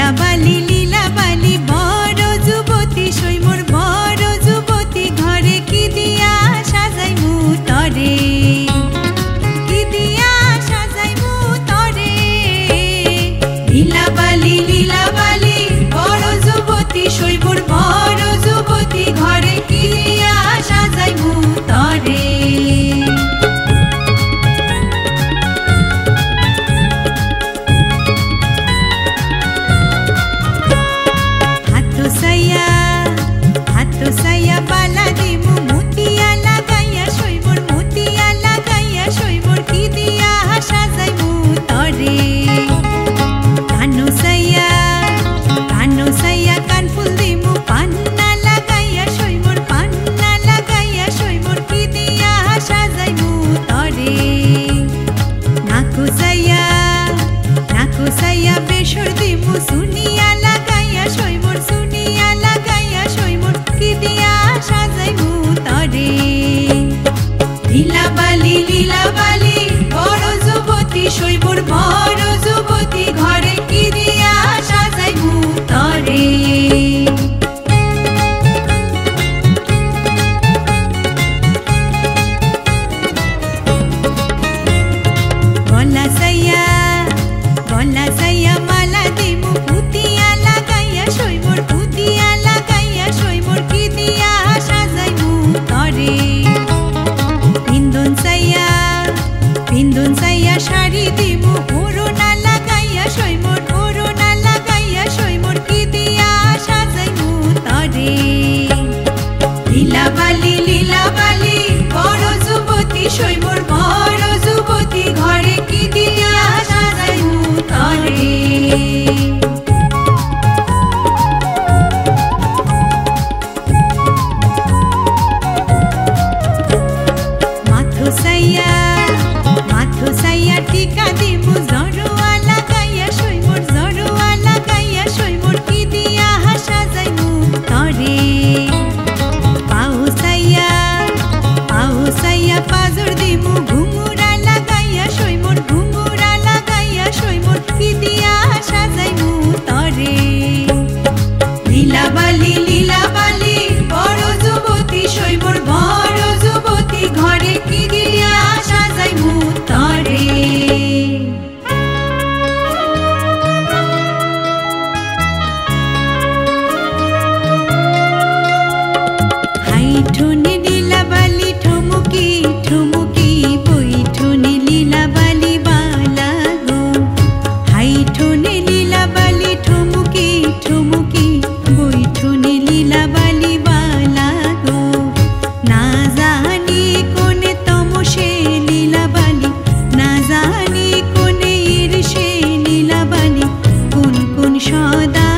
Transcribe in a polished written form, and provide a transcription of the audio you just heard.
লীলাবালি লীলাবালি বড় যুবতী সৈমোর বড় যুবতী ঘরে কি দিয়া সাজাইমু তরে কি দিয়া সাজাইমু তরে লীলাবালি লীলাবালি বড় যুবতী সৈমোর বড় যুবতী ঘরে কি দিয়া সাজাইমু তরে সাইয়া বালা দিমু মুতিয়া লাগাইয়া সইমোর মুতিয়া লাগাইয়া সইমোর কি দিয়া সাজাইমু তরে কানো সাইয়া কানফুল দিমু পান্না লাগাইয়া সইমোর কি দিয়া সাজাইমু তরে নাকু সাইয়া বেসর দিমু সুনিয়া লাগাইয়া সইমোর সুনিয়া লাগাইয়া সইমোর কি দিয়া সাজাইমু তরে লীলাবালি লীলাবালি বড় যুবতী সইমোর বড় যুবতী ঘরে কি দিয়া সাজাইমু তরে গলা সাইয়া মালা দিমু পুতিয়া লাগাইয়া সইমোর পুতিয়া লাগাইয়া সইমোর কি দিয়া সাজাইমু তরে পিন্দন সাইয়া শাড়ি দিমু ওড়না লাগাইয়া সইমোর কি দিয়া সাজাইমু তরে লীলাবালি লীলাবালি বড় যুবতী সইমোর বড় যুবতী ঘরে কি দিয়া সাজাইমু তরে মাথো সাইয়া টিকা দিমু জড়োয়া লাগাইয়া সইমোর কি দিয়া সাজাইমু তরে পাও সাইয়া পাজর দিমু ঘুঙুরা লাগাইয়া সইমোর কি দিয়া সাজাইমু তরে লীলাবালি লীলাবালি বড় যুবতী সইমোর বড় যুবতী ঘরে কি দিয়া সাজাইমু তরে হাইঠুনি লীলাবালি ঠুমুকি ঠুমুকি বইঠুনি লীলাবালি বালা গো হাইঠুনি লীলাবালি ঠুমুকি ঠুমুকি বইঠুনি লীলাবালি বালা গো না জানি কোনে তমসে লীলাবালি না জানি কোনে ঈর্ষে লীলাবালি কোন কোন সদা